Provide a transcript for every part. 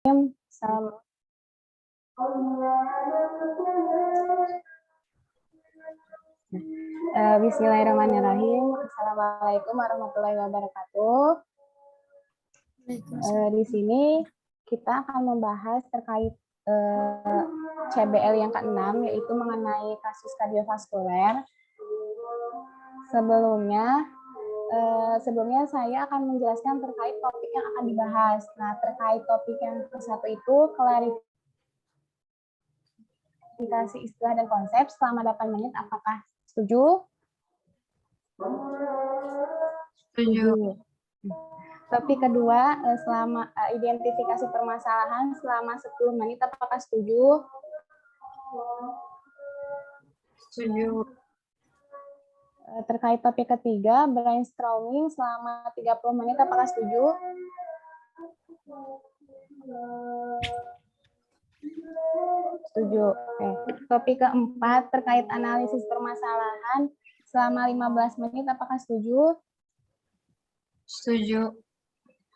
Salam. Bismillahirrahmanirrahim. Assalamualaikum warahmatullahi wabarakatuh. Di sini kita akan membahas terkait CBL yang ke-6, yaitu mengenai kasus kardiovaskuler. Sebelumnya saya akan menjelaskan terkait topik yang akan dibahas. Nah, terkait topik yang ke-1 itu klarifikasi istilah dan konsep selama 8 menit. Apakah setuju? Setuju. Topik kedua, selama identifikasi permasalahan selama 10 menit. Apakah setuju? Setuju. Terkait topik ketiga, brainstorming selama 30 menit. Apakah setuju? Setuju. Oke. Topik keempat, terkait analisis permasalahan selama 15 menit. Apakah setuju? Setuju.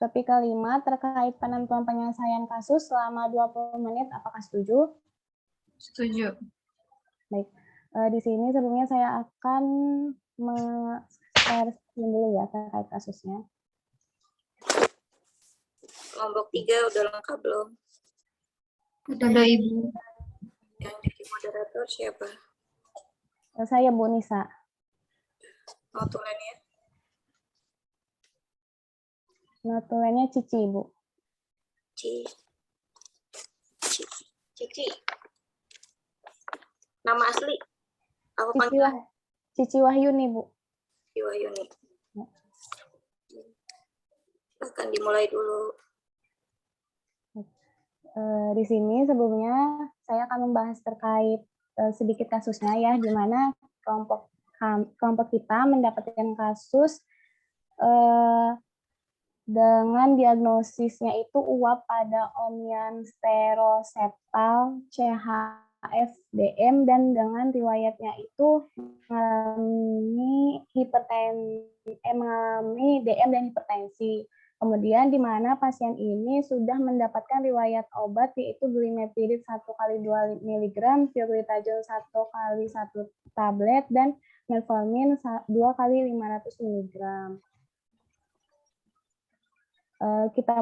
Topik kelima, terkait penentuan penyelesaian kasus selama 20 menit. Apakah setuju? Setuju. Baik. Di sini sebelumnya saya akan share screen dulu ya terkait kasusnya. Kelompok 3 udah lengkap belum? Udah, Ibu. Yang jadi moderator siapa? Saya Bu Nisa. Notulennya? Notulennya Cici, Bu. Cici. Nama asli? Aku Cici, panggil Cici Wahyuni, Bu. Cici Wahyuni. Akan dimulai dulu. Di sini sebelumnya saya akan membahas terkait sedikit kasusnya ya, di mana kelompok kita mendapatkan kasus dengan diagnosisnya itu uap pada omnium steroseptal CHF-DM dan dengan riwayatnya itu mengalami mengalami DM dan hipertensi. Kemudian di mana pasien ini sudah mendapatkan riwayat obat yaitu glimetidine 1 kali 2 mg, pioglitazone 1 kali 1 tablet dan metformin 2 kali 500 mg. Kita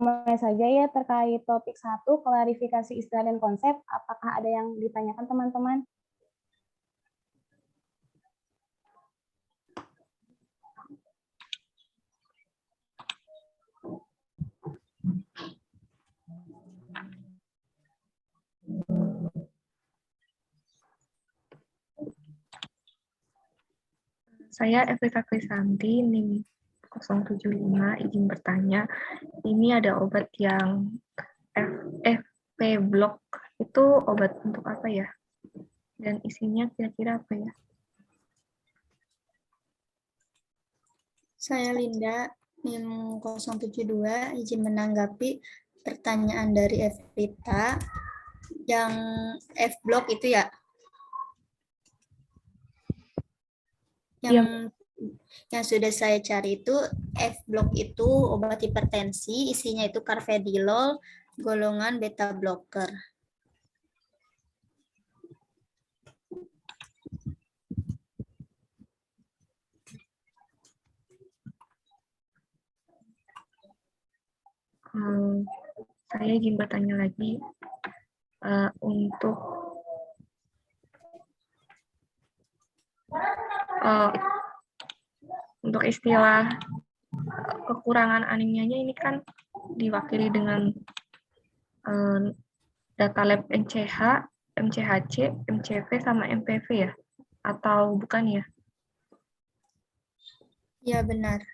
mulai saja ya terkait topik 1, klarifikasi istilah dan konsep. Apakah ada yang ditanyakan teman-teman? Saya Evita Krisanti, NIM 075, izin bertanya. Ini ada obat yang FP Block. Itu obat untuk apa ya? Dan isinya kira-kira apa ya? Saya Linda, NIM 072, izin menanggapi pertanyaan dari Evita. Yang F Block itu ya? Yang sudah saya cari itu F Block itu obat hipertensi, isinya itu carvedilol, golongan beta blocker. Saya ingin bertanya lagi untuk istilah kekurangan anemianya ini kan diwakili dengan data lab MCH, MCHC, MCV, sama MPV ya? Atau bukan ya? Ya, benar.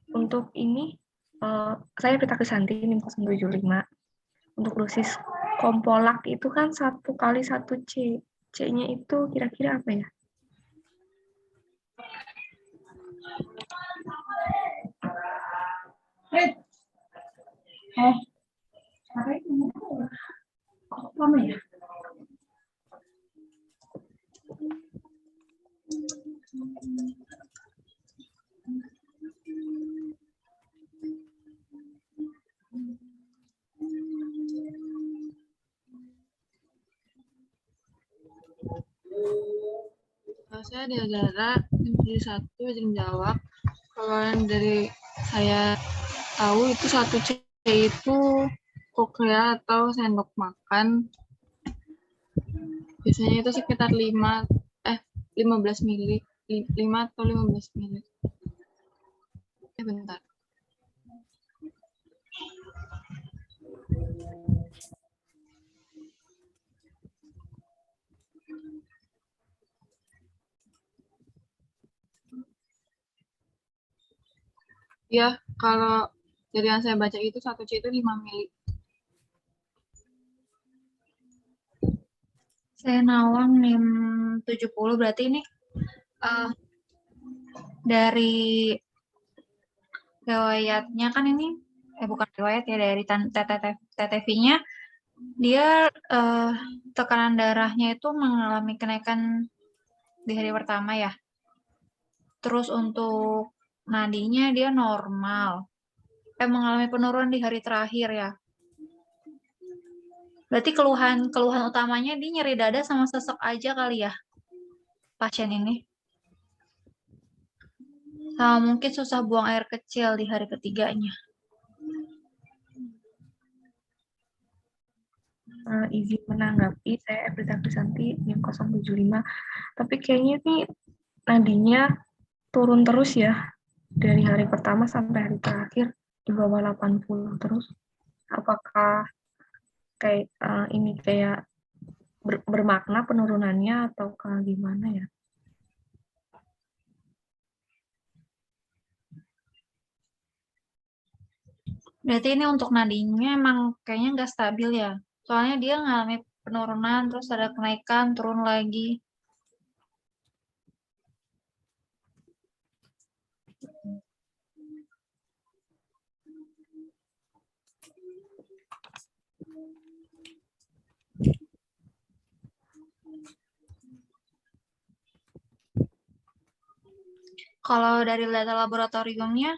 Untuk ini, saya Evita Krisanti, NIM 075. Untuk dosis Kompolak itu kan 1 kali 1 C. C-nya itu kira-kira apa ya? Apa itu? Kok lama ya? Kalau saya di negara jadi satu izin jawab. Kalau yang dari saya tahu itu satu C itu koklea atau sendok makan. Biasanya itu sekitar 15 mili, 5 atau 15 mili. Bentar. Ya, kalau dari yang saya baca itu satu C itu 5 mili. Saya Nawang NIM 70, berarti ini dari riwayatnya kan ini, bukan riwayat ya, dari TTV-nya, dia tekanan darahnya itu mengalami kenaikan di hari pertama ya. Terus untuk nadinya dia normal. Mengalami penurunan di hari terakhir ya. Berarti keluhan utamanya dia nyeri dada sama sesek aja kali ya, pasien ini. Sama mungkin susah buang air kecil di hari ketiganya. Izin menanggapi, saya Evrita Krisanti, NIM 075. Tapi kayaknya nih nadinya turun terus ya, dari hari pertama sampai hari terakhir di bawah 80 terus. Apakah kayak ini kayak bermakna penurunannya atau gimana ya? Berarti ini untuk nadinya emang kayaknya nggak stabil ya. Soalnya dia ngalami penurunan, terus ada kenaikan, turun lagi. Kalau dari data laboratoriumnya,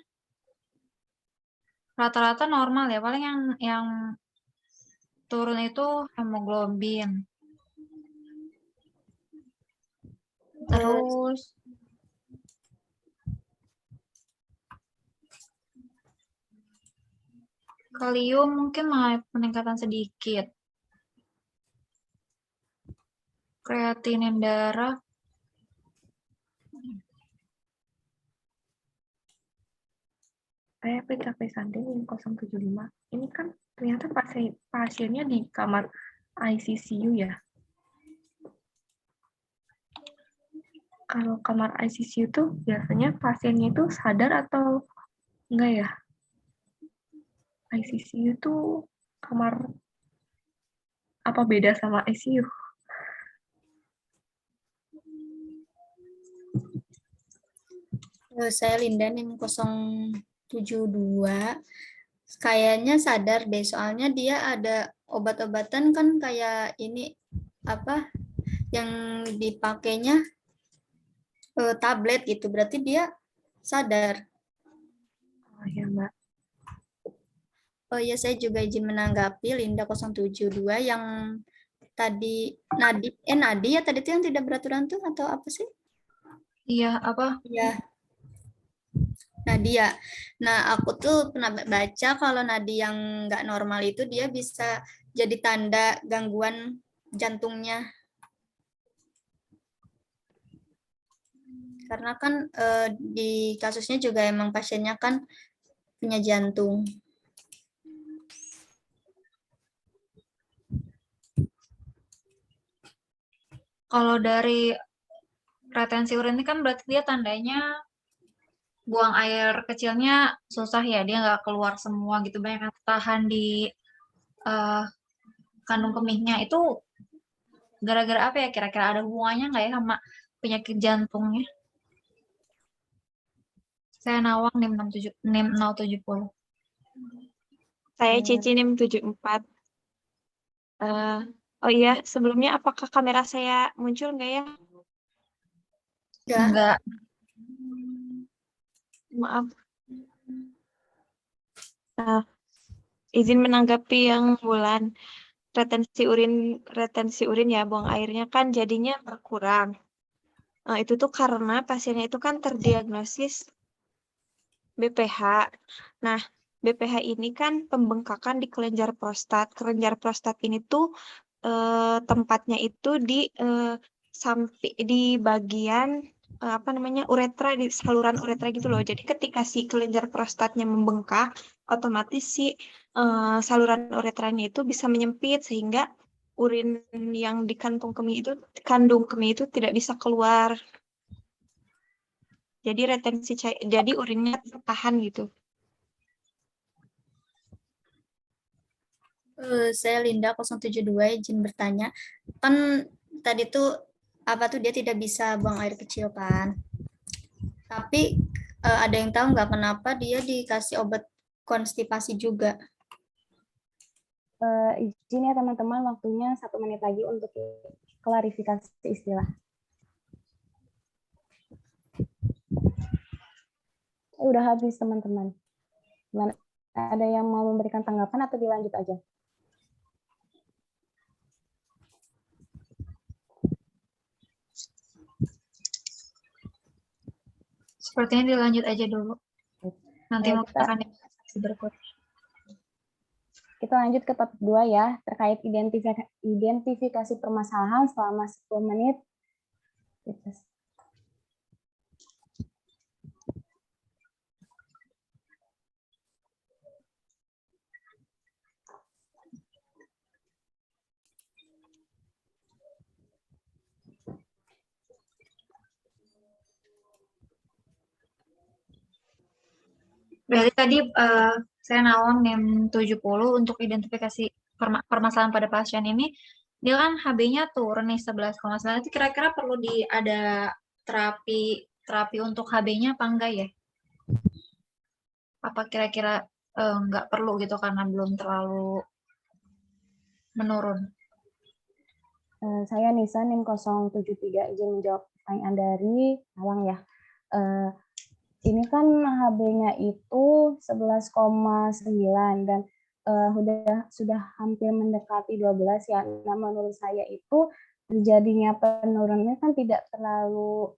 rata-rata normal ya. Paling yang turun itu hemoglobin. Terus kalium mungkin mengalami peningkatan sedikit. Kreatinin darah. Saya Evrita Krisanti, NIM 075. Ini kan ternyata pasiennya di kamar ICCU ya. Kalau kamar ICCU itu biasanya pasiennya itu sadar atau enggak ya? ICCU itu kamar apa beda sama ICU? Saya Linda NIM 072. Kayaknya sadar deh, soalnya dia ada obat-obatan kan kayak ini apa yang dipakainya tablet gitu, berarti dia sadar. Oh ya Mbak. Oh ya, saya juga izin menanggapi Linda 072 yang tadi Nadi ya tadi itu yang tidak beraturan tuh atau apa sih? Iya, apa? Iya. Nadia. Nah, aku tuh pernah baca kalau nadi yang nggak normal itu dia bisa jadi tanda gangguan jantungnya. Karena kan di kasusnya juga emang pasiennya kan punya jantung. Kalau dari retensi urin ini kan berarti dia tandanya buang air kecilnya susah ya, dia nggak keluar semua gitu, banyak yang tahan di kandung kemihnya. Itu gara-gara apa ya, kira-kira ada hubungannya nggak ya sama penyakit jantungnya? Saya Nawang NIM 070. Saya Cici NIM 74. Oh iya, sebelumnya apakah kamera saya muncul nggak ya? Enggak. Maaf. Izin menanggapi yang Bulan. retensi urin ya, buang airnya kan jadinya berkurang. Itu tuh karena pasiennya itu kan terdiagnosis BPH. Nah, BPH ini kan pembengkakan di kelenjar prostat. Kelenjar prostat ini tuh tempatnya itu di bagian apa namanya, uretra, di saluran uretra gitu loh. Jadi ketika si kelenjar prostatnya membengkak, otomatis si saluran uretranya itu bisa menyempit sehingga urin yang di kandung kemih itu tidak bisa keluar. Jadi jadi urinnya tertahan gitu. Saya Linda 072 izin bertanya. Kan tadi tuh apa tuh dia tidak bisa buang air kecil kan? Tapi ada yang tahu nggak kenapa dia dikasih obat konstipasi juga? Izin ya teman-teman, waktunya 1 menit lagi untuk klarifikasi istilah. Udah habis teman-teman. Ada yang mau memberikan tanggapan atau dilanjut aja? Sepertinya dilanjut aja dulu. Nanti mau akan berikut. Kita lanjut ke topik 2 ya, terkait identifikasi permasalahan selama 10 menit. Berarti tadi saya naon NIM 70 untuk identifikasi permasalahan pada pasien ini, dia kan HB-nya turun nih 11,9. Itu kira-kira perlu ada terapi untuk HB-nya apa enggak ya? Apa kira-kira nggak perlu gitu karena belum terlalu menurun? Saya Nisa NIM 073 izin menjawab pertanyaan dari Awang ya. Ini kan HB-nya itu 11,9 dan sudah hampir mendekati 12 ya. Nah, menurut saya itu terjadinya penurunannya kan tidak terlalu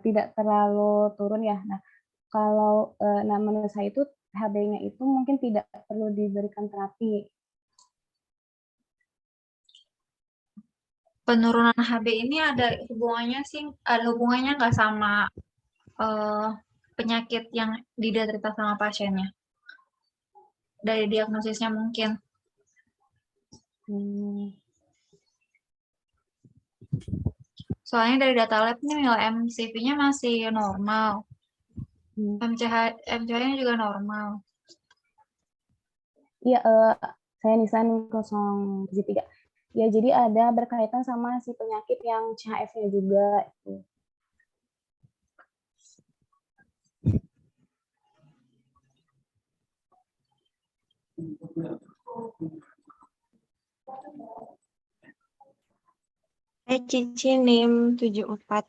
tidak terlalu turun ya. Nah, kalau menurut saya itu HB-nya itu mungkin tidak perlu diberikan terapi. Penurunan HB ini ada hubungannya nggak sama penyakit yang diderita sama pasiennya? Dari diagnosisnya mungkin. Soalnya dari data lab nih nilai MCV-nya masih normal. MCH-nya juga normal. Iya, saya Nisan 073. Ya, jadi ada berkaitan sama si penyakit yang CHF-nya juga. Cici NIM 74.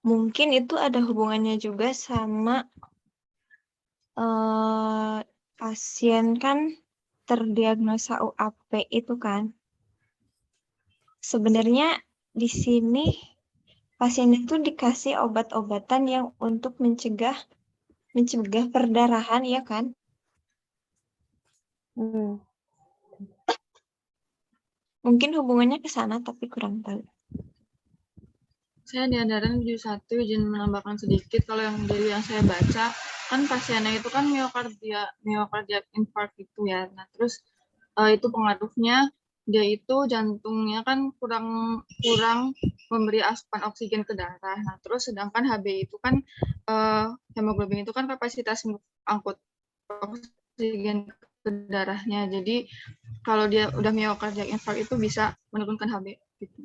Mungkin itu ada hubungannya juga sama pasien kan terdiagnosa UAP itu kan. Sebenarnya di sini pasien itu dikasih obat-obatan yang untuk mencegah perdarahan, ya kan? Mungkin hubungannya ke sana, tapi kurang tahu. Saya di Andaran 71 izin menambahkan sedikit. Kalau yang dari yang saya baca, kan pasiennya itu kan miokardiak infark itu ya. Nah, terus itu pengaruhnya dia itu jantungnya kan kurang memberi asupan oksigen ke darah. Nah, terus sedangkan HB itu kan hemoglobin itu kan kapasitas angkut oksigen ke darahnya. Jadi kalau dia udah miokardiak infark itu bisa menurunkan HB gitu.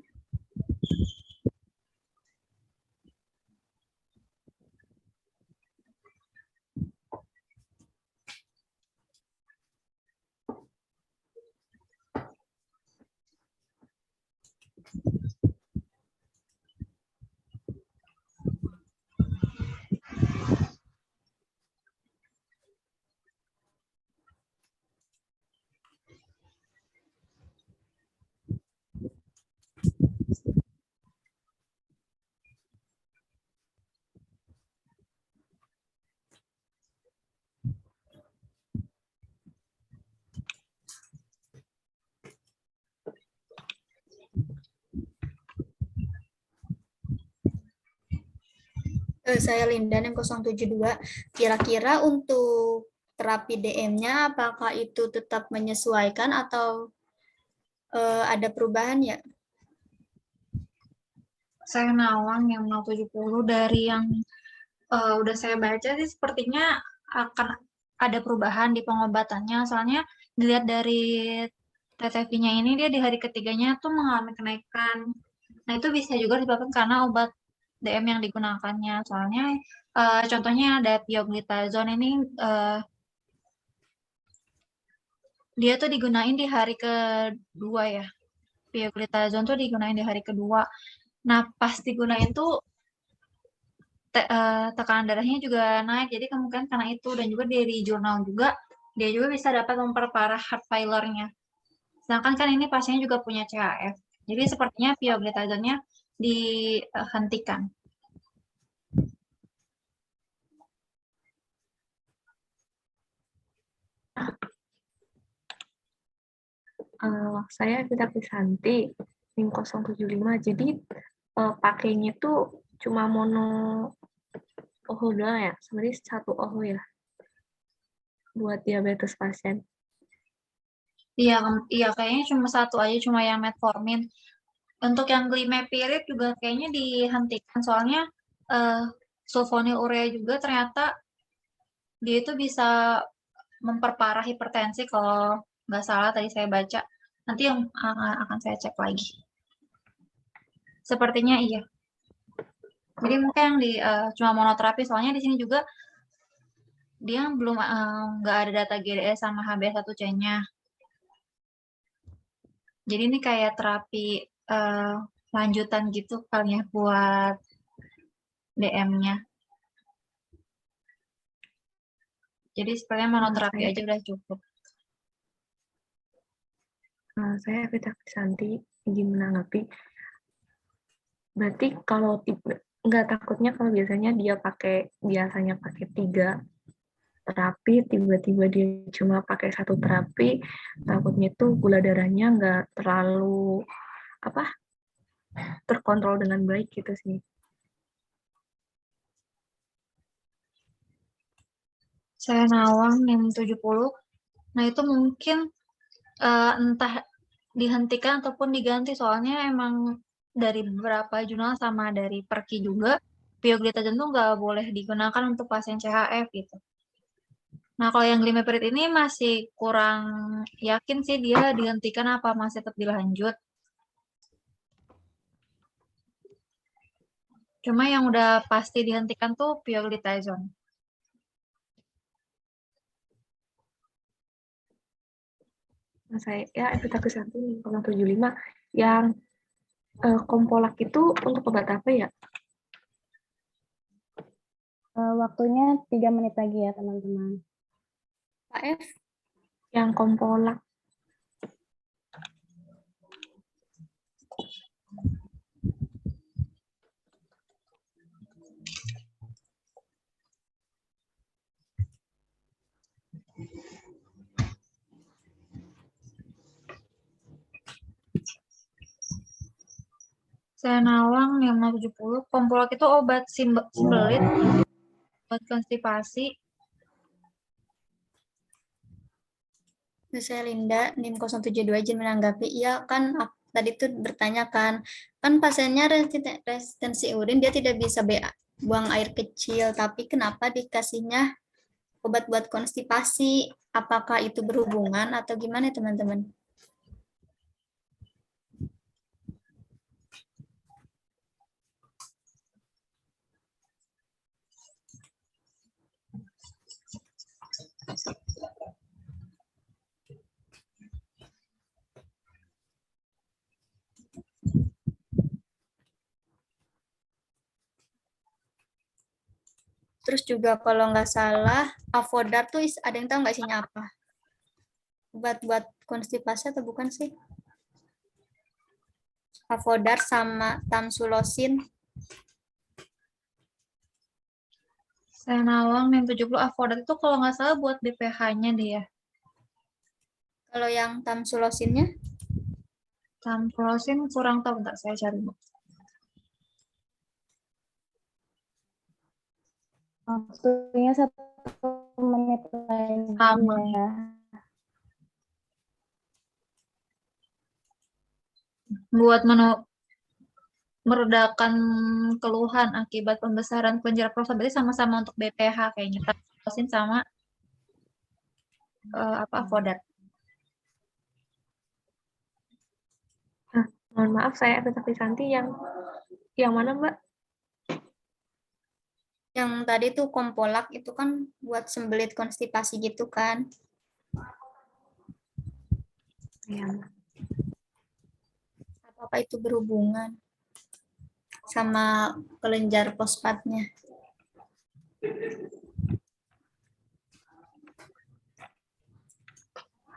Saya Linda yang 072. Kira-kira untuk terapi DM-nya apakah itu tetap menyesuaikan atau ada perubahan ya? Saya Nawang yang 070 dari yang udah saya baca sih sepertinya akan ada perubahan di pengobatannya. Soalnya dilihat dari TTV-nya ini dia di hari ketiganya tuh mengalami kenaikan. Nah itu bisa juga disebabkan karena obat DM yang digunakannya. Soalnya contohnya ada pioglitazone ini dia tuh digunain di hari kedua ya. Pioglitazone tuh digunain di hari kedua. Nah pas digunain tuh tekanan darahnya juga naik, jadi kemungkinan karena itu, dan juga dari jurnal juga dia juga bisa dapat memperparah heart failure-nya. Sedangkan kan ini pasiennya juga punya CHF, jadi sepertinya pioglitazone-nya dihentikan. Saya Evita Krisanti, NIM 075. Jadi pakainya tuh cuma mono OHO doang ya? Sebenarnya satu OHO ya? Buat diabetes pasien. Iya, iya kayaknya cuma satu aja, cuma yang metformin. Untuk yang glimepirid juga kayaknya dihentikan, soalnya sulfonylurea juga ternyata dia itu bisa memperparah hipertensi kalau nggak salah tadi saya baca. Nanti yang akan saya cek lagi. Sepertinya iya. Jadi mungkin yang di cuma monoterapi, soalnya di sini juga dia belum nggak ada data GDS sama HbA1c-nya. Jadi ini kayak terapi lanjutan gitu kali ya buat DM-nya. Jadi sepertinya monoterapi aja udah cukup. Saya Evita Krisanti, izin menanggapi. Berarti kalau nggak takutnya kalau biasanya biasanya pakai 3 terapi, tiba-tiba dia cuma pakai 1 terapi, takutnya tuh gula darahnya nggak terlalu terkontrol dengan baik gitu sih. Saya Nawang NIM 70. Nah itu mungkin entah dihentikan ataupun diganti, soalnya emang dari beberapa jurnal sama dari Perki juga pioglitazone tuh nggak boleh digunakan untuk pasien CHF gitu. Nah kalau yang glimepirid ini masih kurang yakin sih dia dihentikan apa masih tetap dilanjut. Cuma yang udah pasti dihentikan tuh pioglitazone. Saya Evita Krisanti 075 yang Kompolak itu untuk obat apa ya? Waktunya 3 menit lagi ya teman-teman. Pak F? Yang Kompolak. Saya Nawang yang 070, Kompolak itu obat simbelit buat konstipasi. Saya Linda, NIM 072 izin menanggapi. Iya kan tadi tuh bertanya kan pasiennya resistensi urin, dia tidak bisa buang air kecil, tapi kenapa dikasihnya obat buat konstipasi? Apakah itu berhubungan atau gimana teman-teman? Terus juga kalau nggak salah, Avodart tuh ada yang tahu nggak isinya apa? Obat buat konstipasi atau bukan sih? Avodart sama tamsulosin. Saya Nawang yang 70, Avodart itu kalau nggak salah buat BPH-nya dia. Kalau yang tamsulosinnya? Tamsulosin kurang tahu, bentar saya cari. Waktunya 1 menit lagi Sama. ya. Buat meredakan keluhan akibat pembesaran kelenjar prostat, berarti sama-sama untuk BPH kayaknya, Tacrolisin sama Afodat. Mohon maaf, saya Evita Krisanti yang mana, Mbak? Yang tadi tuh Kompolak itu kan buat sembelit konstipasi gitu kan. Ya. Apa itu berhubungan sama kelenjar fosfatnya?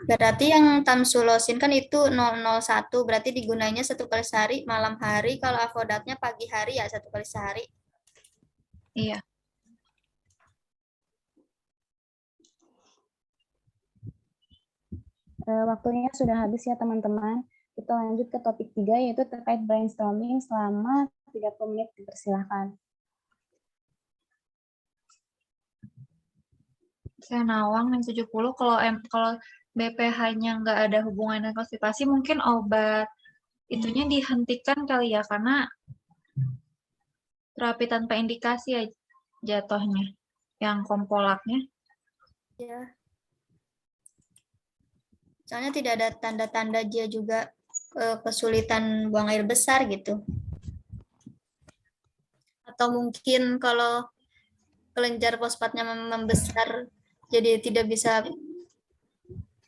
Berarti yang tamsulosin kan itu 001, berarti digunainya 1 kali sehari malam hari, kalau avodatnya pagi hari ya 1 kali sehari. Iya. Waktunya sudah habis ya teman-teman. Kita lanjut ke topik 3 yaitu terkait brainstorming selama 30 menit, dipersilahkan. Saya nawang yang 70, kalau BPH-nya nggak ada hubungan dengan konstipasi, mungkin obat itunya dihentikan kali ya, karena terapi tanpa indikasi ya jatuhnya, yang Kompolaknya. Ya. Soalnya tidak ada tanda-tanda dia juga kesulitan buang air besar gitu. Atau mungkin kalau kelenjar fosfatnya membesar jadi tidak bisa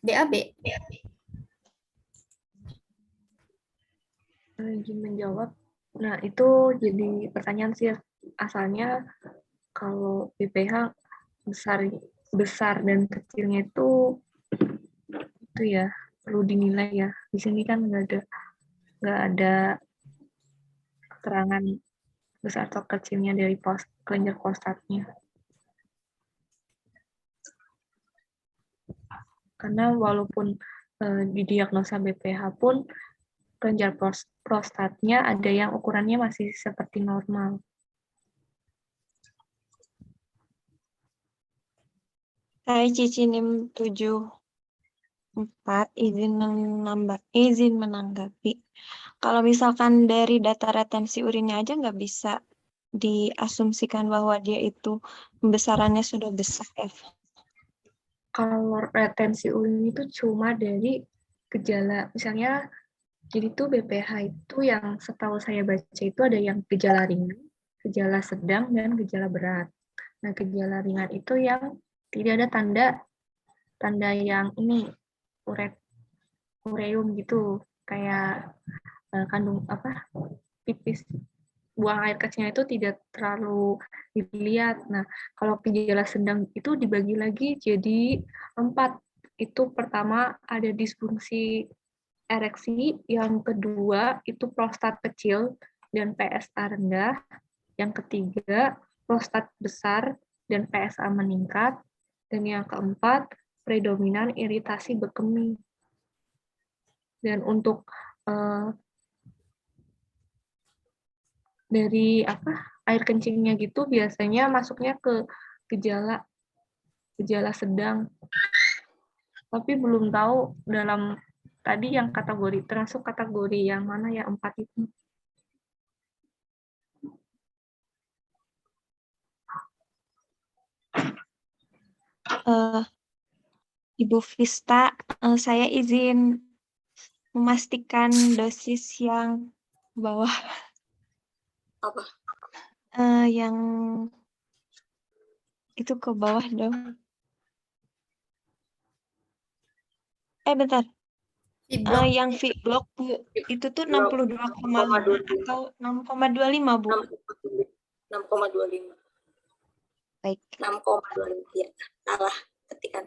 BAB. Izin menjawab. Nah, itu jadi pertanyaan sih. Asalnya kalau BPH besar dan kecilnya itu ya perlu dinilai ya. Di sini kan nggak ada keterangan besar atau kecilnya dari kelenjar prostatnya. Karena walaupun didiagnosa BPH pun kelenjar prostatnya ada yang ukurannya masih seperti normal. Saya Cici NIM 74 izin menanggapi. Kalau misalkan dari data retensi urinnya aja nggak bisa diasumsikan bahwa dia itu pembesarannya sudah besar, F. Kalau retensi urin itu cuma dari gejala, misalnya, jadi tuh BPH itu yang setahu saya baca itu ada yang gejala ringan, gejala sedang, dan gejala berat. Nah, gejala ringan itu yang tidak ada tanda yang ini ureum gitu, kayak kandung pipis, buang air kecilnya itu tidak terlalu dilihat. Nah, kalau gejala sedang itu dibagi lagi jadi 4. Itu pertama ada disfungsi ereksi, yang kedua itu prostat kecil dan PSA rendah, yang ketiga prostat besar dan PSA meningkat, dan yang keempat predominan iritasi bekemi. Dan untuk dari air kencingnya gitu biasanya masuknya ke gejala sedang, tapi belum tahu dalam tadi yang kategori termasuk kategori yang mana ya 4 itu. Ibu Vista, saya izin memastikan dosis yang bawah. Apa? Yang itu ke bawah dong. Bentar. Yang V-block, Bu, itu tuh 62,5 atau 6,25, Bu? 6,25. Baik. 6,25, ya. Salah ketikan.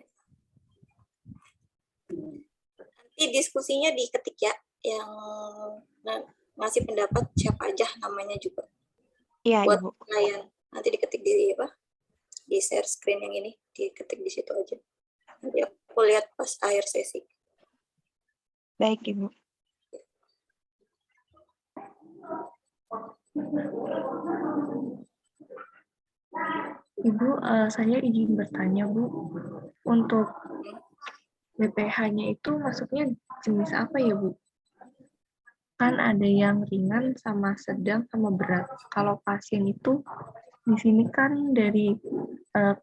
Nanti diskusinya diketik ya, yang ngasih pendapat siapa aja namanya juga. Iya, buat Ibu. klien. Nanti diketik di share screen yang ini, diketik di situ aja. Nanti aku lihat pas akhir sesi. Baik, Ibu. Ibu, saya izin bertanya, Bu. Untuk BPH-nya itu masuknya jenis apa ya, Bu? Kan ada yang ringan sama sedang sama berat. Kalau pasien itu di sini kan dari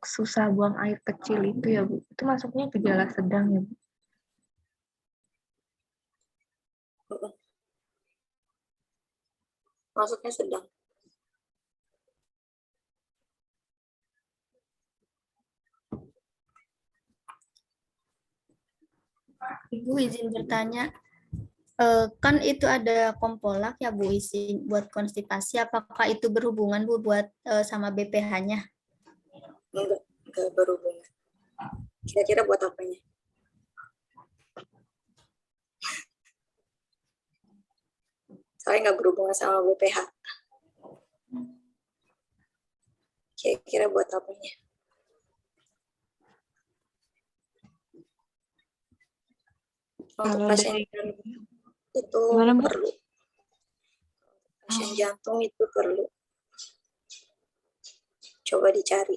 susah buang air kecil itu ya, Bu. Itu masuknya gejala sedang ya, Bu? Maksudnya sedang. Ibu izin bertanya, kan itu ada kompolak ya Bu isi buat konstipasi. Apakah itu berhubungan Bu buat sama BPH-nya? Enggak berhubungan. Kira-kira buat apanya? Saya nggak berhubungan sama BPH. Kira-kira buat apanya? Untuk Kalau pasien dari itu gimana, Bu? perlu. Pasien jantung itu perlu. Coba dicari.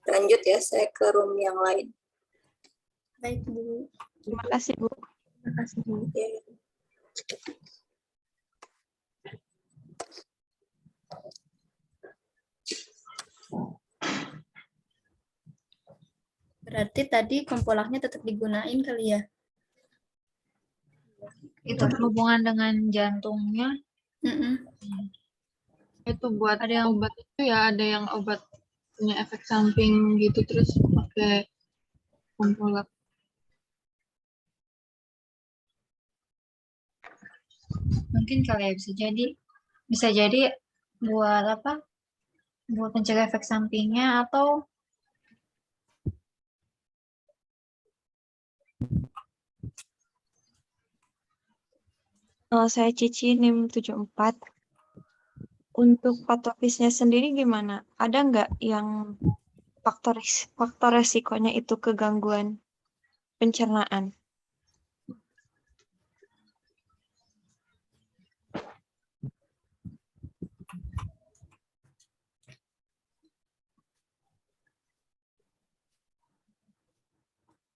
Lanjut ya, saya ke room yang lain. Baik Bu. Terima kasih, Bu. Terima kasih, Bu. Ya. Berarti tadi kompolaknya tetap digunain kali ya? Itu berhubungan dengan jantungnya. Mm-mm. Itu buat Ada yang obat itu ya, ada yang obat punya efek samping gitu terus pakai kompolak. mungkin kali ya bisa jadi buat apa? Buat mencegah efek sampingnya atau Saya Cici NIM 74. Untuk patofisnya sendiri gimana? Ada nggak yang faktor resikonya itu kegangguan pencernaan?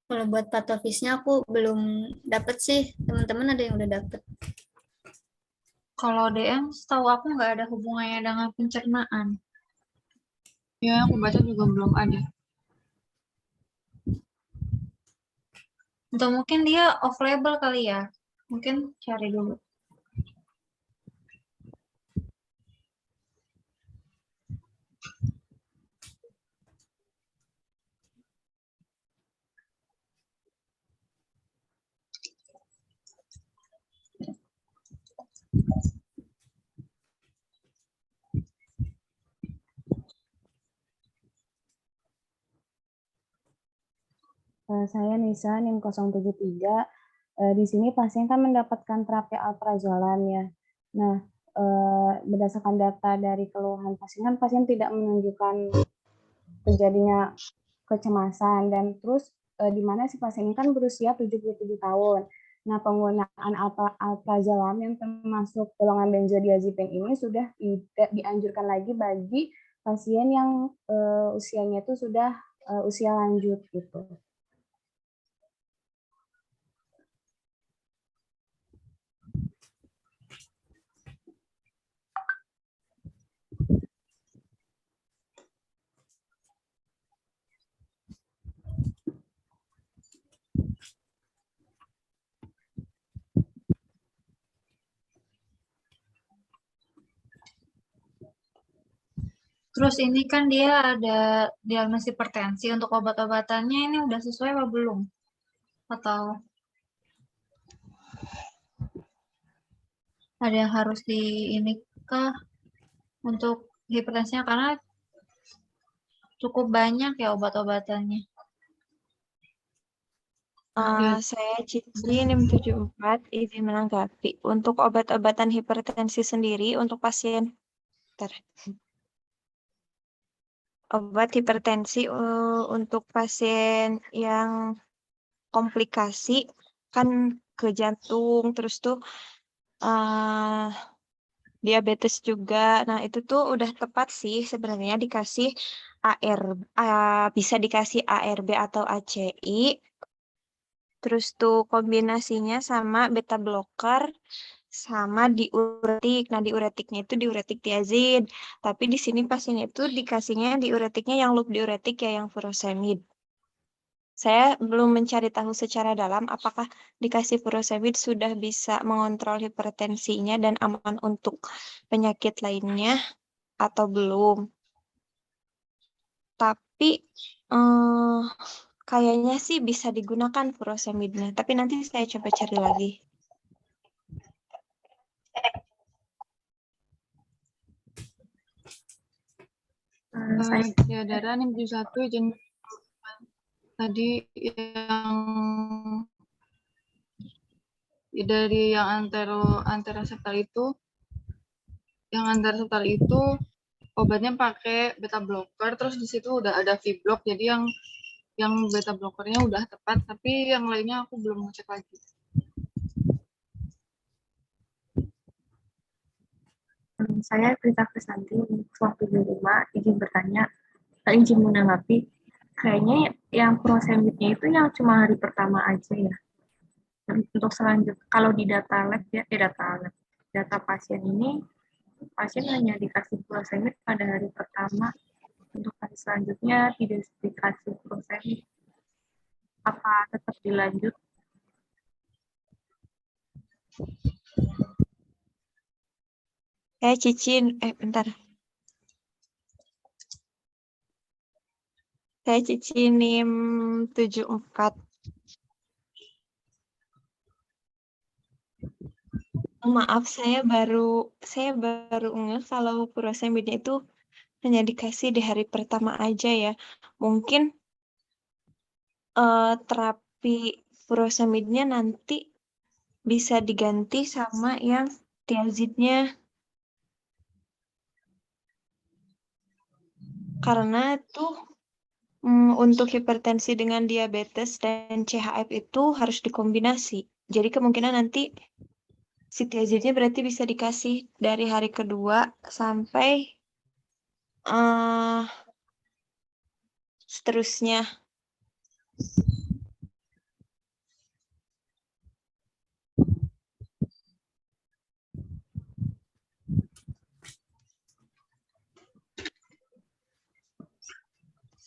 Kalau buat patofisnya aku belum dapet sih. Teman-teman ada yang udah dapet. kalau DM setahu aku nggak ada hubungannya dengan pencernaan. Ya, aku baca juga belum ada. Atau mungkin dia off label kali ya. Mungkin cari dulu. Saya Nisa, NIM 073. Di sini pasien kan mendapatkan terapi alprazolam ya. Nah, berdasarkan data dari keluhan pasien kan pasien tidak menunjukkan terjadinya kecemasan dan terus di mana si pasien ini kan berusia 77 tahun. Nah, penggunaan alprazolam yang termasuk golongan benzodiazepin ini sudah tidak dianjurkan lagi bagi pasien yang usianya itu sudah usia lanjut gitu. Terus ini kan dia ada diagnosis hipertensi, untuk obat-obatannya ini udah sesuai apa belum? Atau ada yang harus di ini kah untuk hipertensinya, karena cukup banyak ya obat-obatannya. Saya Cici NIM 74, izin menanggapi. Untuk obat-obatan hipertensi sendiri untuk pasien obat hipertensi untuk pasien yang komplikasi kan ke jantung, terus tuh diabetes juga. Nah, itu tuh udah tepat sih sebenarnya dikasih bisa dikasih ARB atau ACI. Terus tuh kombinasinya sama beta blocker sama diuretik. Nah, diuretiknya itu diuretik tiazid. Tapi di sini pasien itu dikasihnya diuretiknya yang loop diuretik ya, yang furosemid. Saya belum mencari tahu secara dalam apakah dikasih furosemid sudah bisa mengontrol hipertensinya dan aman untuk penyakit lainnya atau belum. Tapi kayaknya sih bisa digunakan furosemidnya. Tapi nanti saya coba cari lagi. Saya Ya, Dara nih 71 izin tadi yang dari yang antaraseptal itu, obatnya pakai beta blocker, terus di situ udah ada V-block, jadi yang beta blockernya udah tepat, tapi yang lainnya aku belum ngecek lagi. Saya Prita Krisanti, 175, izin bertanya, izin menanggapi, kayaknya yang furosemidnya itu yang cuma hari pertama aja ya. Untuk selanjutnya, kalau di data lab ya, data pasien ini, pasien hanya dikasih furosemid pada hari pertama, untuk hari selanjutnya tidak dikasih furosemid. Apa tetap dilanjut? Bentar. Saya Cicinim 74. Maaf, saya baru ngeh kalau furosemidnya itu hanya dikasih di hari pertama aja ya. Mungkin terapi furosemidnya nanti bisa diganti sama yang tiazidnya. Karena tuh untuk hipertensi dengan diabetes dan CHF itu harus dikombinasi. Jadi kemungkinan nanti si tiazidnya berarti bisa dikasih dari hari kedua sampai seterusnya.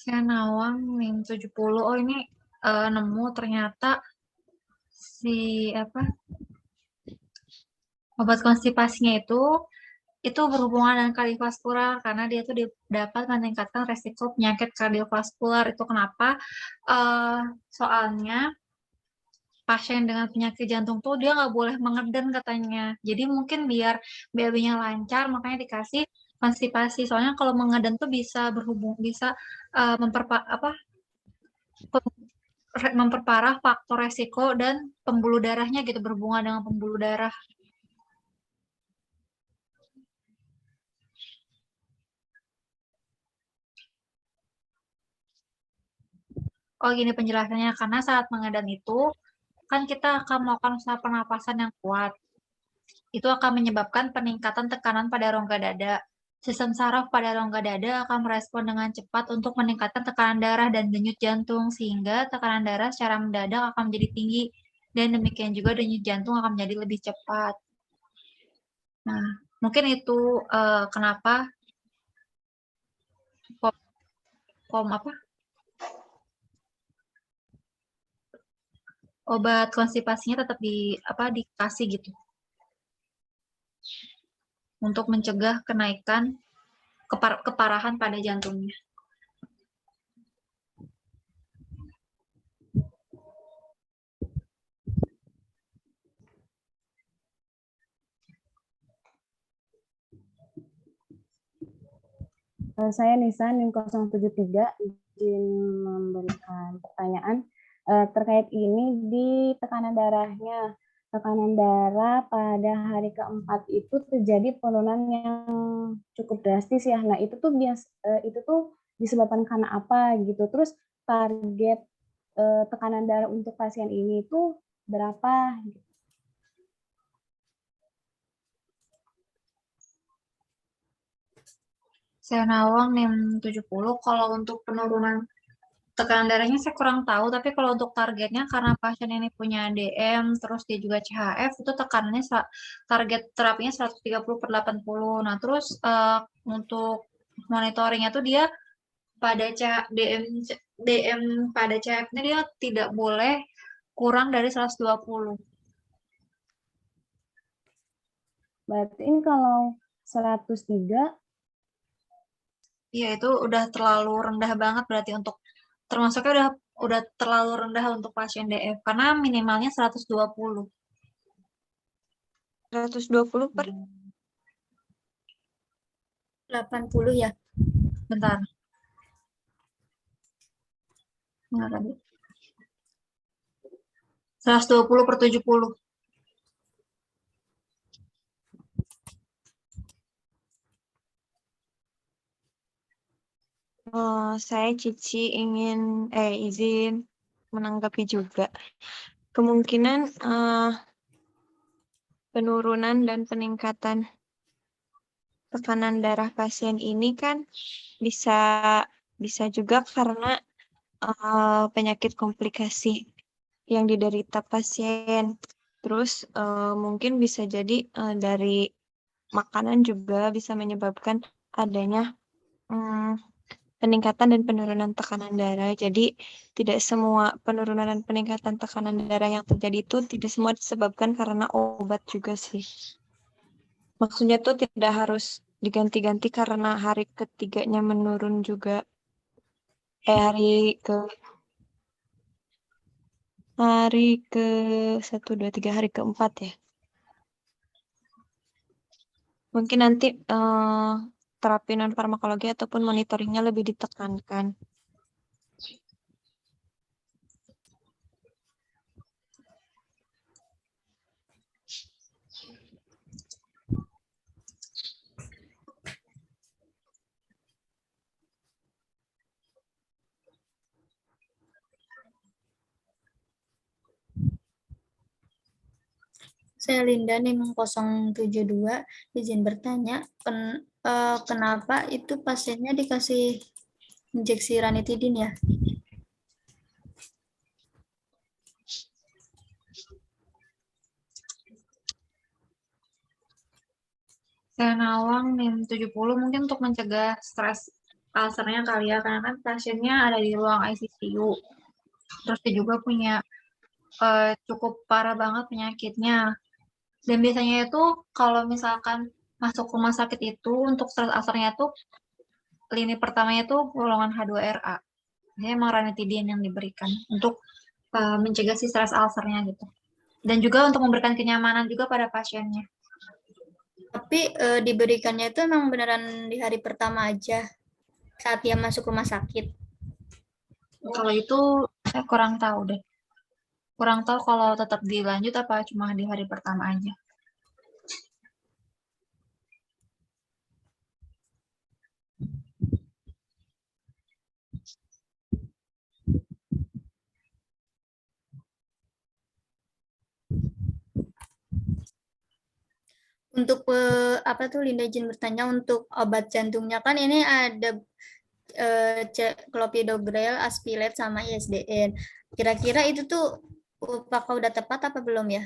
Saya Nawang NIM 70. Oh, ini nemu ternyata si obat konstipasinya itu berhubungan dengan kardiovaskular karena dia tuh dapat meningkatkan resiko penyakit kardiovaskular. Itu kenapa? Soalnya pasien dengan penyakit jantung tuh dia nggak boleh mengeden katanya. Jadi mungkin biar BAB-nya lancar, makanya dikasih konstipasi. Soalnya kalau mengeden tuh bisa memperparah faktor resiko dan pembuluh darahnya gitu, berhubungan dengan pembuluh darah. Oh, gini penjelasannya, karena saat mengedan itu kan kita akan melakukan usaha pernapasan yang kuat. Itu akan menyebabkan peningkatan tekanan pada rongga dada. Sistem saraf pada rongga dada akan merespon dengan cepat untuk meningkatkan tekanan darah dan denyut jantung, sehingga tekanan darah secara mendadak akan menjadi tinggi, dan demikian juga denyut jantung akan menjadi lebih cepat. Nah, mungkin itu kenapa obat konstipasinya tetap dikasih gitu untuk mencegah kenaikan keparahan pada jantungnya. Saya Nisa, NIM 073, izin memberikan pertanyaan terkait ini di tekanan darahnya. Tekanan darah pada hari keempat itu terjadi penurunan yang cukup drastis ya. Nah, itu tuh disebabkan karena apa gitu. Terus target tekanan darah untuk pasien ini itu berapa? Saya Nawang NIM 70. Kalau untuk penurunan tekanan darahnya saya kurang tahu, tapi kalau untuk targetnya karena pasien ini punya DM, terus dia juga CHF, itu tekanannya target terapinya 130/80. Nah, terus untuk monitoringnya tuh dia pada DM pada CHF-nya dia tidak boleh kurang dari 120. Berarti ini kalau 103, Iya, itu udah terlalu rendah banget berarti untuk termasuknya udah terlalu rendah untuk pasien DF karena minimalnya 120. 120 per 80 ya. Bentar. Enggak tadi. 120/70. saya Cici izin menanggapi juga. Kemungkinan penurunan dan peningkatan tekanan darah pasien ini kan bisa juga karena penyakit komplikasi yang diderita pasien. Terus mungkin bisa jadi dari makanan juga bisa menyebabkan adanya peningkatan dan penurunan tekanan darah. Jadi tidak semua penurunan dan peningkatan tekanan darah yang terjadi itu tidak semua disebabkan karena obat juga sih. Maksudnya tuh tidak harus diganti-ganti karena hari ketiganya menurun juga. Hari ke 1, 2, 3, hari keempat ya. Mungkin nanti terapi non-farmakologi ataupun monitoringnya lebih ditekankan. Saya Linda NIM 072, izin bertanya, kenapa itu pasiennya dikasih injeksi ranitidin ya? Saya Nawang NIM 70 mungkin untuk mencegah stres ulcernya kali ya, karena kan pasiennya ada di ruang ICU. Terus dia juga punya cukup parah banget penyakitnya. Dan biasanya itu kalau misalkan masuk rumah sakit itu untuk stres ulcernya tuh lini pertamanya tuh golongan H2RA. Jadi emang ranitidin yang diberikan untuk mencegah si stres ulcernya gitu. Dan juga untuk memberikan kenyamanan juga pada pasiennya. Tapi diberikannya itu emang beneran di hari pertama aja saat dia masuk rumah sakit. Kalau itu saya kurang tahu deh. Kurang tahu kalau tetap dilanjut apa cuma di hari pertama aja. Untuk apa tuh Linda izin bertanya untuk obat jantungnya kan ini ada clopidogrel, aspilet sama ISDN. Kira-kira itu tuh apakah udah tepat apa belum ya?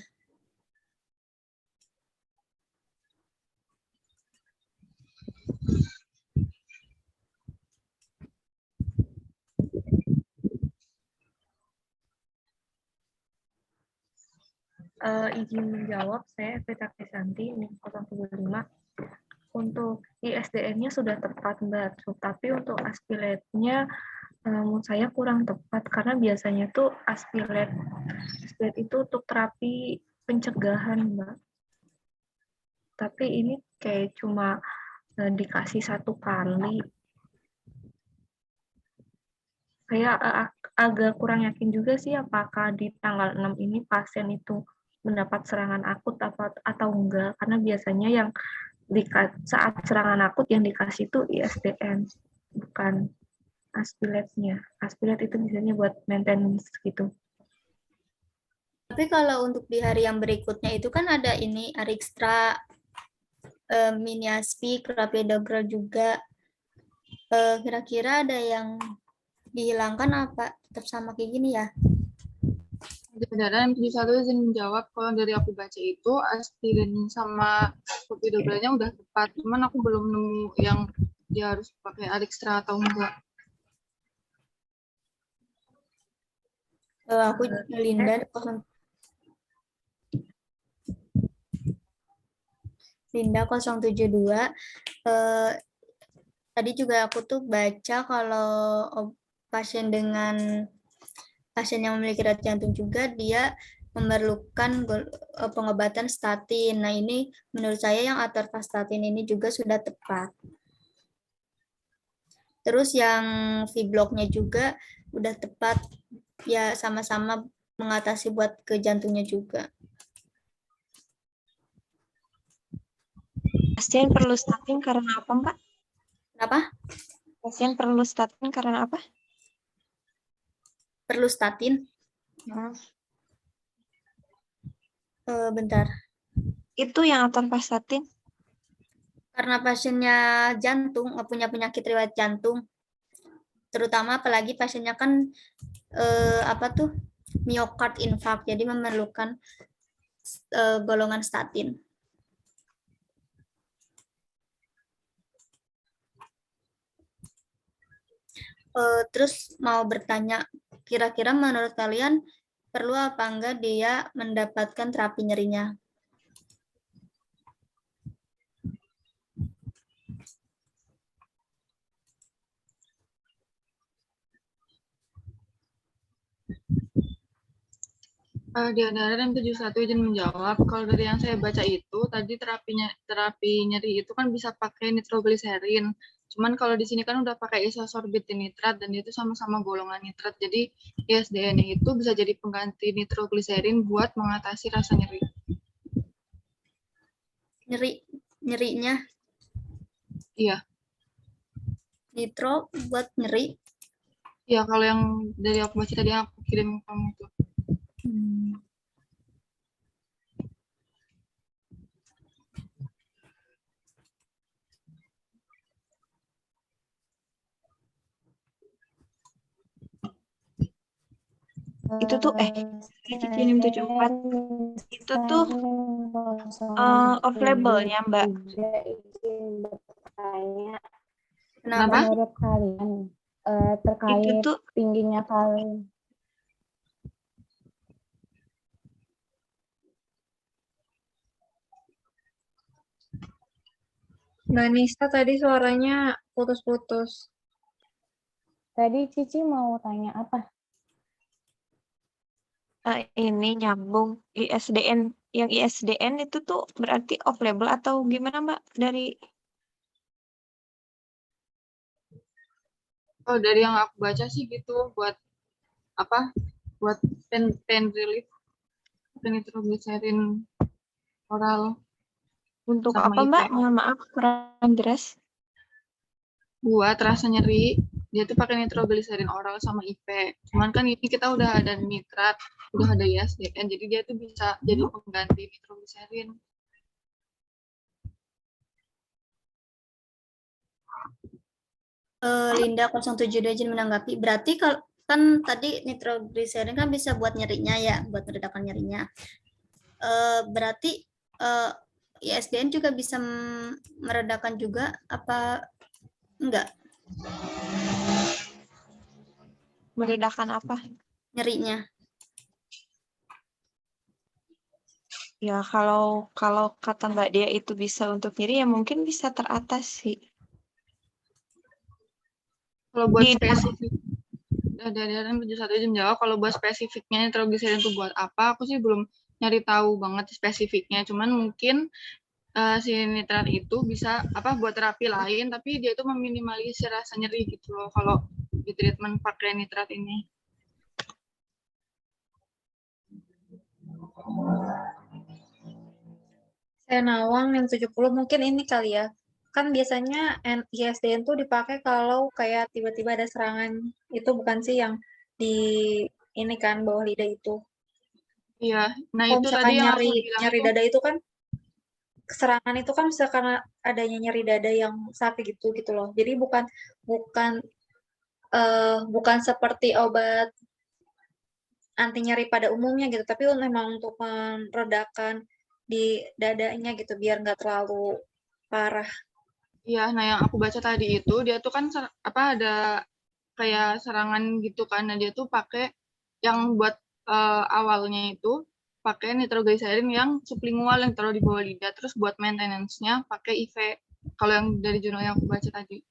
Izin menjawab, saya Vita Krisanti, NIM 075. Untuk ISDN-nya sudah tepat, Mbak. Tapi untuk aspiletnya menurut saya kurang tepat karena biasanya tuh aspilet itu untuk terapi pencegahan, Mbak. Tapi ini kayak cuma dikasih 1 kali. Saya agak kurang yakin juga sih apakah di tanggal 6 ini pasien itu mendapat serangan akut atau enggak, karena biasanya yang saat serangan akut yang dikasih itu ISDN, bukan aspilatnya. Aspilat itu biasanya buat maintenance gitu. Tapi kalau untuk di hari yang berikutnya itu kan ada ini Arixtra, mini aspi, crapidagrel juga. Kira-kira ada yang dihilangkan apa tetap sama kayak gini ya? Jajaran 71 izin menjawab, kalau dari aku baca itu aspirin sama clopidogrelnya udah tepat, cuman aku belum nemu yang dia harus pakai Arixtra atau enggak. Aku Linda 072. Tadi juga aku tuh baca kalau pasien yang memiliki denyut jantung juga dia memerlukan pengobatan statin. Nah, ini menurut saya yang atorvastatin ini juga sudah tepat. Terus yang V-blocknya juga udah tepat, ya sama-sama mengatasi buat ke jantungnya juga. Pasien perlu statin karena apa, Mbak? Kenapa? Pasien perlu statin karena apa? Perlu statin? Bentar. Itu yang atorvastatin. Karena pasiennya jantung, punya penyakit riwayat jantung, terutama apalagi pasiennya kan myocard infarct, jadi memerlukan golongan statin. Terus mau bertanya, kira-kira menurut kalian perlu apa enggak dia mendapatkan terapi nyerinya? Di Andaran 71 izin menjawab, kalau dari yang saya baca itu tadi terapi nyeri itu kan bisa pakai nitrogliserin. Cuman kalau di sini kan udah pakai isosorbit nitrat dan itu sama-sama golongan nitrat. Jadi ISDN itu bisa jadi pengganti nitrogliserin buat mengatasi rasa nyeri. Nyerinya? Iya. Nitro buat nyeri? Iya, kalau yang dari aku baca tadi yang aku kirim ke kamu tuh. Itu tuh Cici 74 itu tuh off label-nya, Mbak. Izin bertanya, Kenapa? menurut kalian terkait Itu tuh tingginya kalian Mbak Nista tadi suaranya putus-putus. tadi Cici mau tanya apa? ini nyambung ISDN. Yang ISDN itu tuh berarti off label atau gimana, Mbak? Dari Oh, dari yang aku baca sih gitu, buat apa? Buat pain relief, nitrogliserin oral. untuk Sama apa, IP. Mbak? Mohon maaf kurang jelas. Buat rasa nyeri, dia tuh pakai nitrogliserin oral sama IP. Cuman kan ini kita udah ada nitrat, udah ada ISDN, jadi dia tuh bisa jadi pengganti nitrogliserin. Linda 072 izin menanggapi. Berarti kalau kan tadi nitrogliserin kan bisa buat nyerinya ya, buat meredakan nyerinya. Berarti ISDN juga bisa meredakan juga apa enggak? Meredakan apa? Nyerinya. Ya, kalau kata Mbak Dia itu bisa untuk nyeri, ya mungkin bisa teratasi. Kalau buat spesifik, dari 71 izin jawab, kalau buat spesifiknya nitrogliserin itu buat apa, aku sih belum nyari tahu banget spesifiknya. Cuman mungkin si nitrat itu bisa buat terapi lain, tapi dia itu meminimalisir rasa nyeri gitu loh kalau di treatment pakai nitrat ini. Saya Nawang yang 70 mungkin ini kali ya. kan biasanya ISDN tuh dipakai kalau kayak tiba-tiba ada serangan, itu bukan sih yang di ini kan bawah lidah itu. Iya, nah Kalau itu misalkan tadi yang aku bilang nyari tuh, dada itu kan serangan itu kan bisa karena adanya nyeri dada yang sakit gitu loh. Jadi bukan bukan bukan seperti obat anti nyeri pada umumnya gitu, tapi memang untuk meredakan di dadanya gitu biar nggak terlalu parah. iya, nah yang aku baca tadi itu dia tuh kan ada kayak serangan gitu kan, nah dia tuh pakai yang buat awalnya itu pakai nitroglycerin yang sublingual yang taruh di bawah lidah, terus buat maintenance-nya pakai IV. Kalau yang dari jurnal yang aku baca tadi.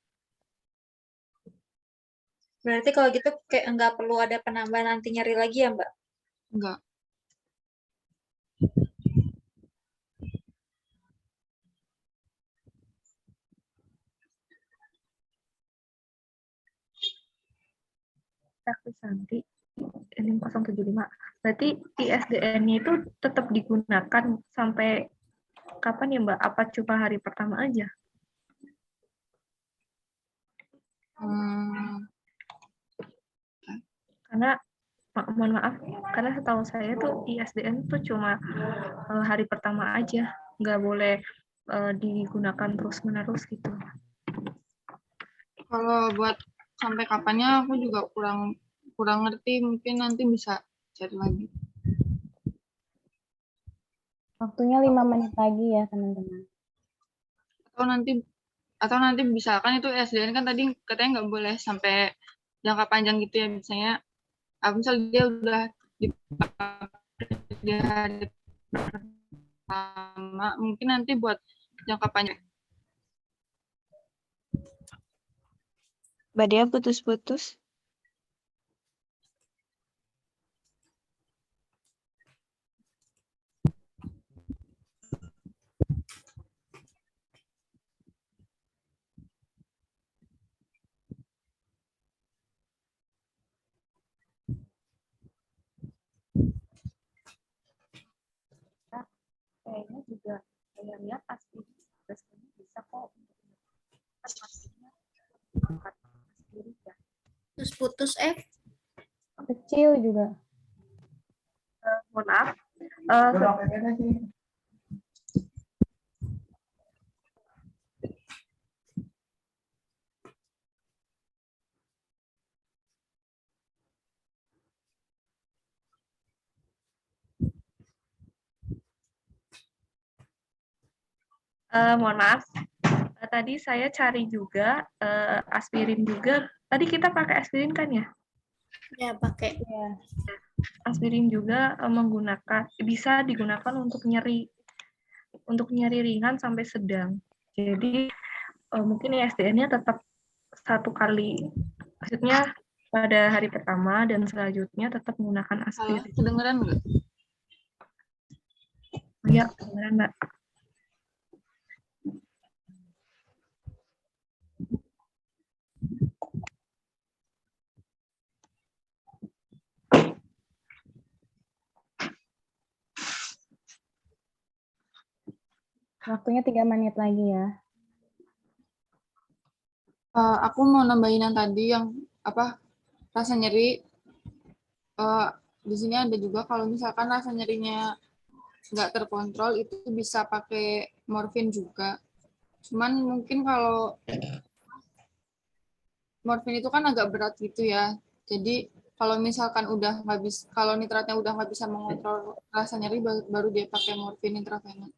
Berarti kalau gitu kayak nggak perlu ada penambahan anti nyeri lagi ya, Mbak? Enggak. Krisanti 075. Berarti ISDN-nya itu tetap digunakan sampai kapan ya Mbak? Apa cuma hari pertama aja? Karena mohon maaf, karena setahu saya tuh ISDN tuh cuma hari pertama aja, nggak boleh digunakan terus-menerus gitu. Kalau buat sampai kapannya aku juga kurang ngerti, mungkin nanti bisa cari lagi. Waktunya 5 menit lagi ya, teman-teman. Atau nanti misalkan itu SDN kan tadi katanya nggak boleh sampai jangka panjang gitu ya, misalnya misalnya dia udah di hari pertama, mungkin nanti buat jangka panjang. Mbak Dia putus-putus. Kayaknya juga saya lihat aspirin bisa kok Putus-putus, Kecil juga. mohon maaf. Mohon maaf. Tadi saya cari juga aspirin juga. Tadi kita pakai aspirin kan ya? Ya, pakai. Ya. Aspirin juga bisa digunakan untuk nyeri ringan sampai sedang. Jadi mungkin ISDN-nya tetap 1 kali, maksudnya pada hari pertama dan selanjutnya tetap menggunakan aspirin. Kedengeran nggak? Ya, kedengeran Mbak. Waktunya 3 menit lagi ya. Aku mau nambahin yang tadi yang rasa nyeri. Di sini ada juga kalau misalkan rasa nyerinya nggak terkontrol itu bisa pakai morfin juga. Cuman mungkin kalau morfin itu kan agak berat gitu ya. Jadi kalau misalkan kalau nitratnya udah nggak bisa mengontrol rasa nyeri, baru dia pakai morfin intravena.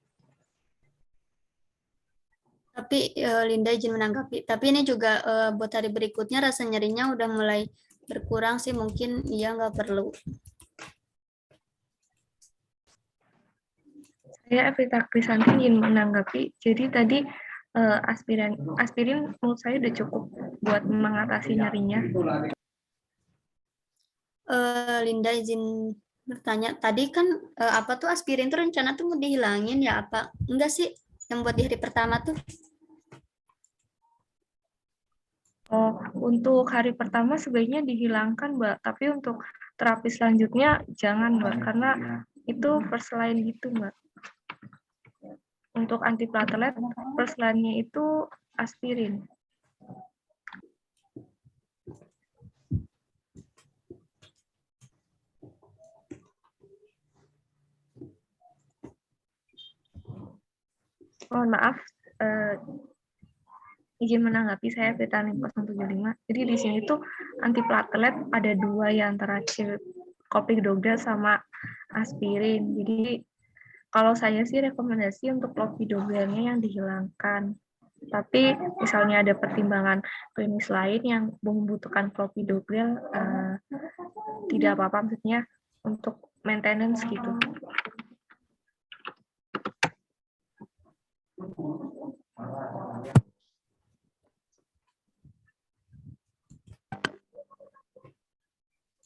Tapi Linda izin menanggapi. Tapi ini juga buat hari berikutnya rasa nyerinya udah mulai berkurang sih, mungkin iya nggak perlu. Saya Evita Krisanti ingin menanggapi. Jadi tadi aspirin menurut saya udah cukup buat mengatasi nyerinya. Linda izin bertanya. Tadi kan apa tuh aspirin tuh rencana tuh mau dihilangin ya apa? Enggak sih yang buat di hari pertama tuh? Untuk hari pertama sebaiknya dihilangkan, Mbak. Tapi untuk terapi selanjutnya jangan, Mbak, karena itu first line gitu, Mbak. Untuk antiplatelet, first line-nya itu aspirin. Mohon maaf, izin menanggapi, saya vitamin 075. Jadi di sini tuh antiplatelet ada dua ya, antara clopidogrel sama aspirin. Jadi kalau saya sih rekomendasi untuk clopidogrelnya yang dihilangkan. Tapi misalnya ada pertimbangan klinis lain yang membutuhkan clopidogrel, tidak apa-apa, maksudnya untuk maintenance gitu.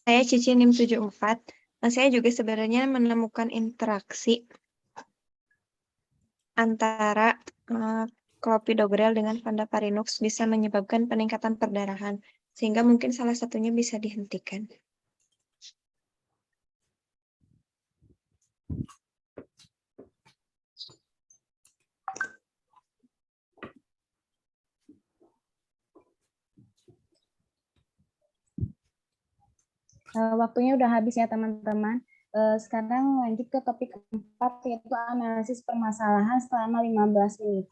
Saya Cici NIM 74. Saya juga sebenarnya menemukan interaksi antara clopidogrel dengan Fundaparinux bisa menyebabkan peningkatan perdarahan, sehingga mungkin salah satunya bisa dihentikan. Waktunya udah habis ya teman-teman. Sekarang lanjut ke topik keempat, yaitu analisis permasalahan selama 15 menit.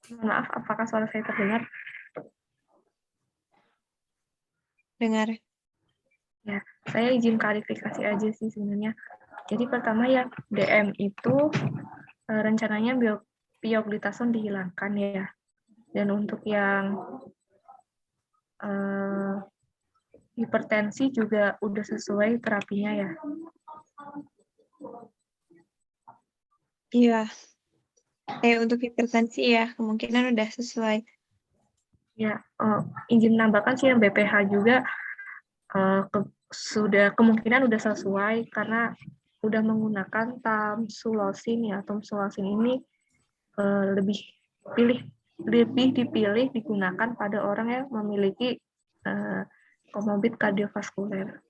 Maaf, apakah suara saya terdengar? Dengar. Ya, saya izin klarifikasi aja sih sebenarnya. Jadi pertama ya, DM itu rencananya pioglitason dihilangkan ya. Dan untuk yang hipertensi juga udah sesuai terapinya ya. Iya. Untuk hipertensi ya, kemungkinan udah sesuai. Ya, izin menambahkan sih yang BPH juga sudah kemungkinan udah sesuai karena udah menggunakan tamsulosin ya. Tamsulosin ini lebih dipilih digunakan pada orang yang memiliki komorbid kardiovaskuler.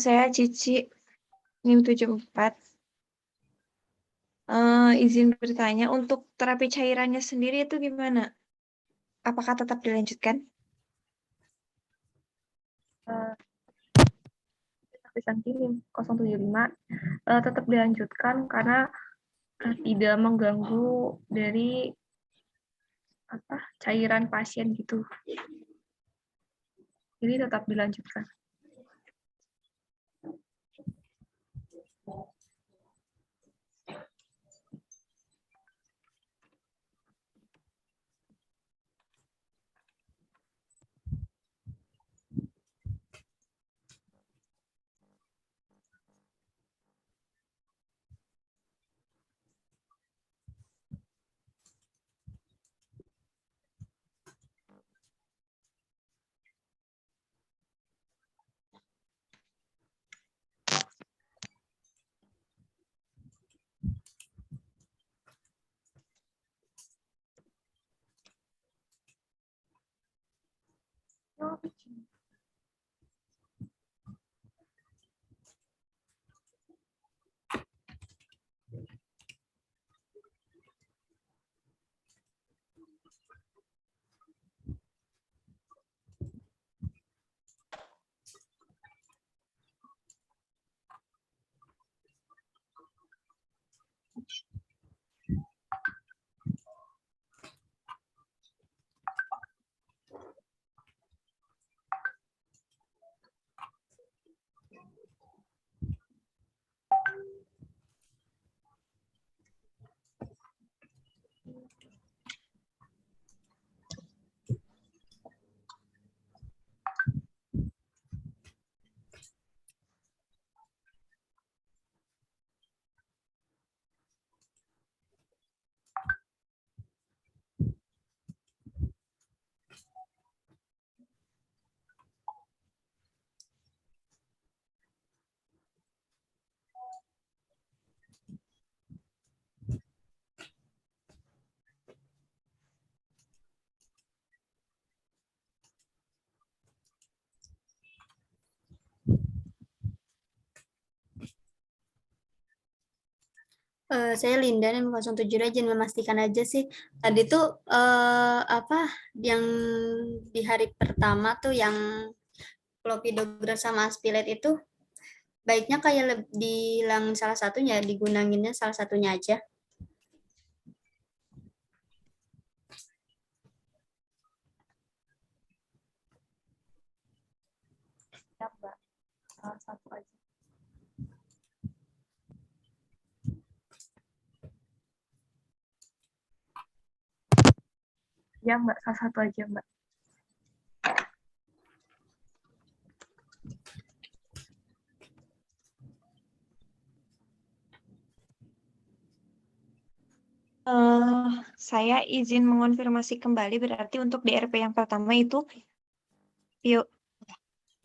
Saya Cici NIM 74. Izin bertanya, untuk terapi cairannya sendiri itu gimana? Apakah tetap dilanjutkan? Krisantin 075 tetap dilanjutkan karena tidak mengganggu dari cairan pasien gitu. Jadi tetap dilanjutkan. Saya Linda nih 07 izin memastikan aja sih. Tadi tuh apa yang di hari pertama tuh yang Clopidogrel sama Aspilet itu baiknya kayak dihilang salah satunya, digunainnya salah satunya aja. Ya, Mbak. Salah satu aja. Ya, Mbak. Salah satu aja, Mbak. Saya izin mengonfirmasi kembali, berarti untuk DRP yang pertama itu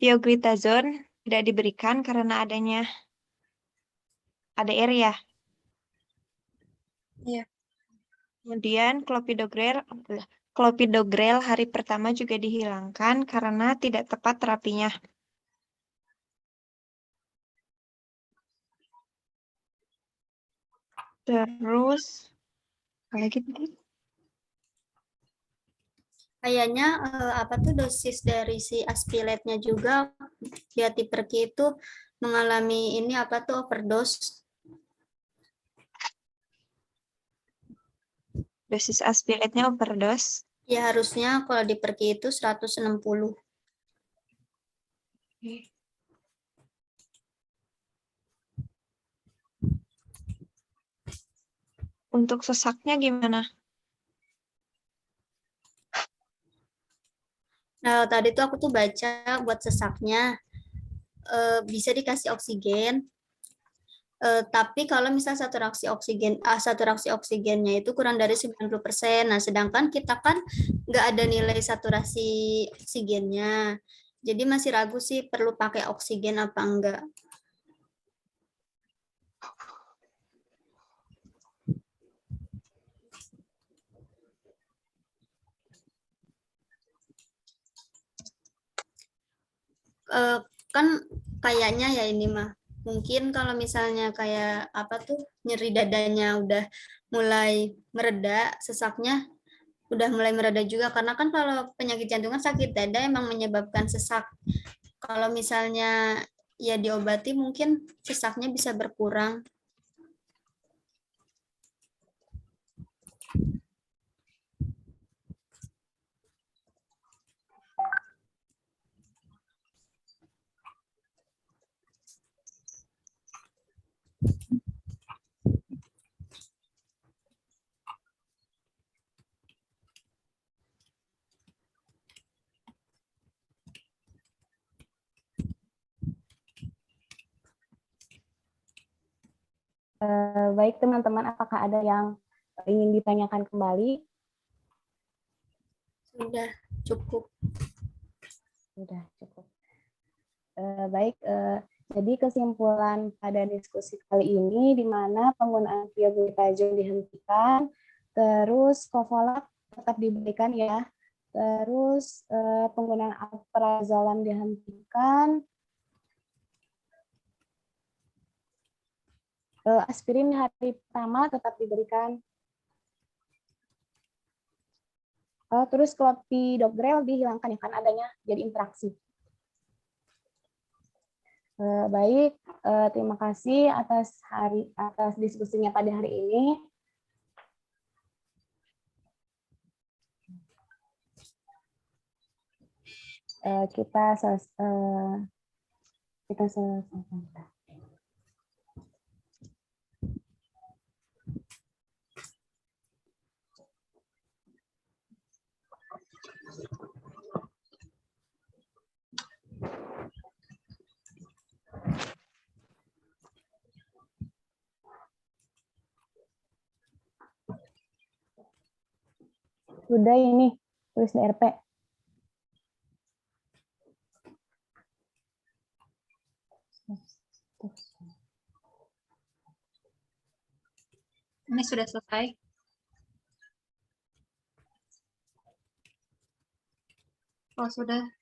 pioglitazone tidak diberikan karena adanya ADR ya. Iya. Kemudian Clopidogrel hari pertama juga dihilangkan karena tidak tepat terapinya. Terus apa lagi tadi? Kayaknya apa tuh dosis dari si Aspiletnya juga di Perki itu mengalami ini apa tuh overdose. Dosis aspiletnya overdose. Ya harusnya kalau di Perki itu 160. Untuk sesaknya gimana? Nah, tadi tuh aku tuh baca buat sesaknya bisa dikasih oksigen. Tapi kalau misal saturasi oksigennya itu kurang dari 90%. Nah, sedangkan kita kan nggak ada nilai saturasi oksigennya. Jadi masih ragu sih perlu pakai oksigen apa enggak. Kan kayaknya ya ini mah mungkin kalau misalnya kayak apa tuh nyeri dadanya udah mulai mereda, sesaknya udah mulai mereda juga karena kan kalau penyakit jantung kan sakit dada emang menyebabkan sesak. Kalau misalnya ya diobati mungkin sesaknya bisa berkurang. Baik teman-teman, apakah ada yang ingin ditanyakan kembali? Sudah cukup. Sudah cukup. Baik, jadi kesimpulan pada diskusi kali ini di mana penggunaan pioglitazone dihentikan, terus Covolak tetap diberikan ya, terus penggunaan alpha omeprazole dihentikan. Aspirin di hari pertama tetap diberikan. Terus clopidogrel dihilangkan ya kan adanya jadi interaksi. Baik, terima kasih atas diskusinya pada hari ini. Kita selesai. Sudah ini tulis DRP. Ini sudah selesai. Oh, sudah.